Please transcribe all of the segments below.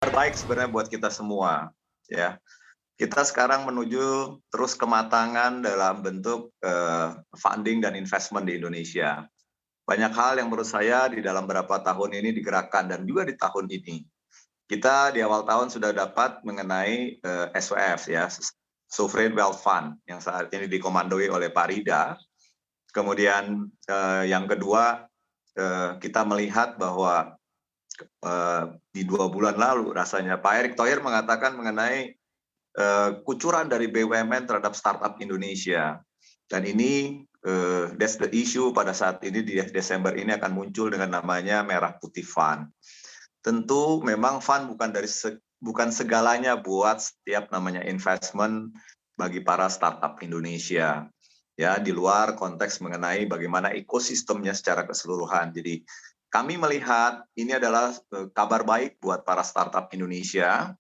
Terbaik sebenarnya buat kita semua, ya. Kita sekarang menuju terus kematangan dalam bentuk funding dan investment di Indonesia. Banyak hal yang menurut saya di dalam beberapa tahun ini digerakkan dan juga di tahun ini. Kita di awal tahun sudah dapat mengenai SWF ya, Sovereign Wealth Fund yang saat ini dikomandoi oleh Pak Rida. Kemudian yang kedua kita melihat bahwa di 2 bulan lalu rasanya Pak Erick Thohir mengatakan mengenai kucuran dari BUMN terhadap startup Indonesia. Dan ini that's the issue pada saat ini di Desember ini akan muncul dengan namanya Merah Putih Fund. Tentu memang fund bukan segalanya buat setiap namanya investment bagi para startup Indonesia. Ya, di luar konteks mengenai bagaimana ekosistemnya secara keseluruhan. Jadi kami melihat ini adalah kabar baik buat para startup Indonesia,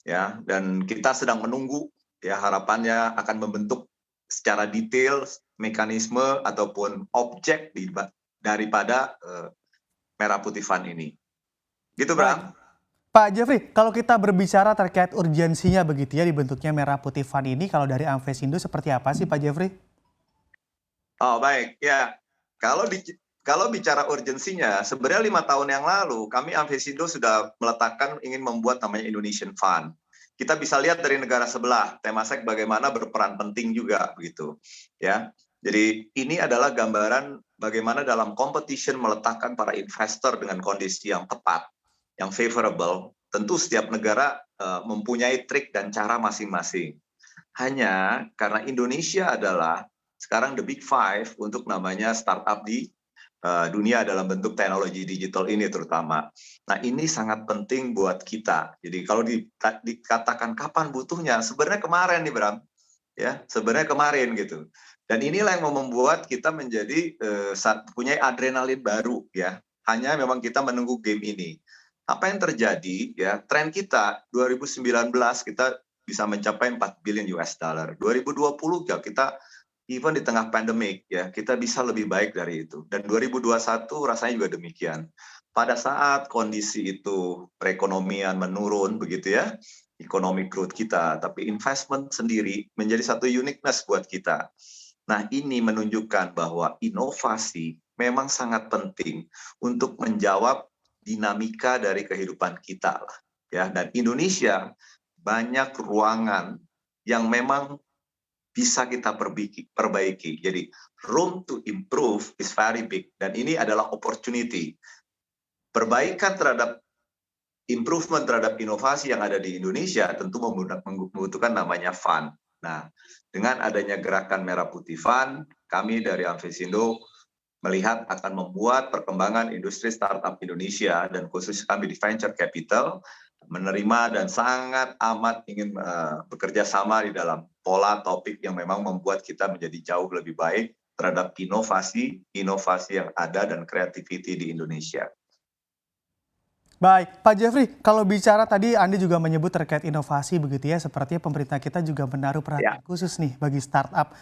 ya, dan kita sedang menunggu ya harapannya akan membentuk secara detail mekanisme ataupun objek daripada Merah Putih Fund ini. Gitu, Baik, Bram. Pak Jeffrey, kalau kita berbicara terkait urgensinya begitu ya dibentuknya Merah Putih Fund ini, kalau dari Amvesindo seperti apa sih Pak Jeffrey? Oh, baik. Ya, kalau bicara urgensinya, sebenarnya 5 tahun yang lalu kami Amvesindo sudah meletakkan ingin membuat namanya Indonesian Fund. Kita bisa lihat dari negara sebelah, Temasek bagaimana berperan penting juga begitu. Ya. Jadi ini adalah gambaran bagaimana dalam competition meletakkan para investor dengan kondisi yang tepat, yang favorable. Tentu setiap negara mempunyai trik dan cara masing-masing. Hanya karena Indonesia adalah sekarang the big five untuk namanya startup di dunia dalam bentuk teknologi digital ini terutama. Nah ini sangat penting buat kita. Jadi kalau dikatakan kapan butuhnya, sebenarnya kemarin nih Bram, ya sebenarnya kemarin gitu. Dan inilah yang membuat kita menjadi punya adrenalin baru ya. Hanya memang kita menunggu game ini. Apa yang terjadi ya? Tren kita 2019 kita bisa mencapai 4 billion US dollar. 2020 ya kita even di tengah pandemik ya kita bisa lebih baik dari itu. Dan 2021 rasanya juga demikian. Pada saat kondisi itu perekonomian menurun begitu ya, economic growth kita, tapi investment sendiri menjadi satu uniqueness buat kita. Nah, ini menunjukkan bahwa inovasi memang sangat penting untuk menjawab dinamika dari kehidupan kita lah. Ya, dan Indonesia banyak ruangan yang memang bisa kita perbaiki. Jadi room to improve is very big dan ini adalah opportunity. Perbaikan terhadap improvement terhadap inovasi yang ada di Indonesia tentu membutuhkan namanya fund. Nah, dengan adanya gerakan Merah Putih Fund, kami dari Amvesindo melihat akan membuat perkembangan industri startup Indonesia dan khusus kami di venture capital menerima dan sangat amat ingin bekerja sama di dalam pola topik yang memang membuat kita menjadi jauh lebih baik terhadap inovasi yang ada dan creativity di Indonesia. Baik, Pak Jeffrey, kalau bicara tadi Anda juga menyebut terkait inovasi begitu ya, sepertinya pemerintah kita juga menaruh Ya, perhatian khusus nih bagi startup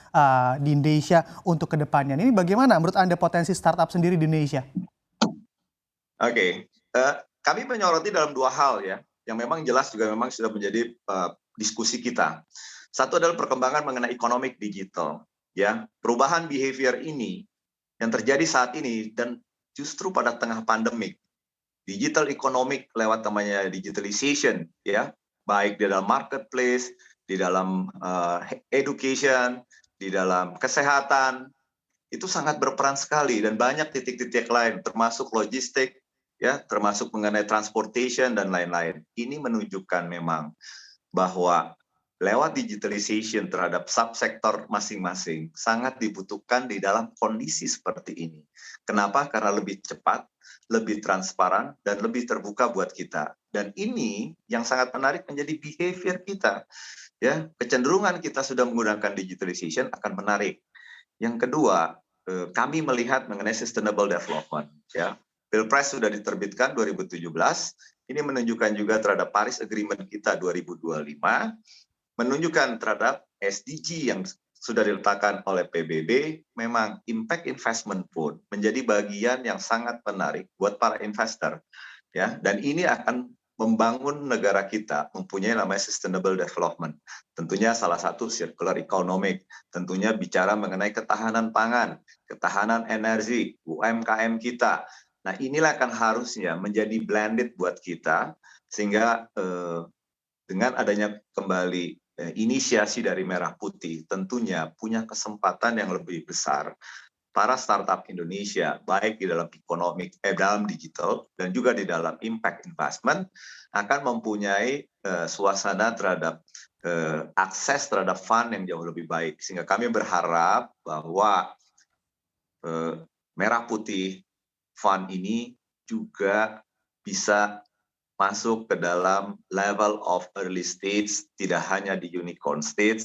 di Indonesia untuk kedepannya. Ini bagaimana menurut Anda potensi startup sendiri di Indonesia? oke. Kami menyoroti dalam 2 hal ya, yang memang jelas juga memang sudah menjadi diskusi kita. Satu adalah perkembangan mengenai economic digital, ya. Perubahan behavior ini yang terjadi saat ini dan justru pada tengah pandemik. Digital economic lewat namanya digitalization, ya, baik di dalam marketplace, di dalam education, di dalam kesehatan, itu sangat berperan sekali dan banyak titik-titik lain, termasuk logistik, ya, termasuk mengenai transportation dan lain-lain. Ini menunjukkan memang bahwa lewat digitalization terhadap subsektor masing-masing sangat dibutuhkan di dalam kondisi seperti ini. Kenapa? Karena lebih cepat, lebih transparan, dan lebih terbuka buat kita. Dan ini yang sangat menarik menjadi behavior kita. Ya, kecenderungan kita sudah menggunakan digitalization akan menarik. Yang kedua, kami melihat mengenai sustainable development. Ya, Pilpres sudah diterbitkan 2017. Ini menunjukkan juga terhadap Paris Agreement kita 2025, menunjukkan terhadap SDG yang sudah diletakkan oleh PBB, memang impact investment pun menjadi bagian yang sangat menarik buat para investor. Ya, dan ini akan membangun negara kita mempunyai namanya sustainable development. Tentunya salah satu circular economic, tentunya bicara mengenai ketahanan pangan, ketahanan energi, UMKM kita. Nah, inilah kan harusnya menjadi blended buat kita, sehingga dengan adanya kembali inisiasi dari Merah Putih, tentunya punya kesempatan yang lebih besar para startup Indonesia, baik di dalam dalam digital dan juga di dalam impact investment, akan mempunyai suasana terhadap akses terhadap fund yang jauh lebih baik. Sehingga kami berharap bahwa Merah Putih Fund ini juga bisa masuk ke dalam level of early stage, tidak hanya di unicorn stage,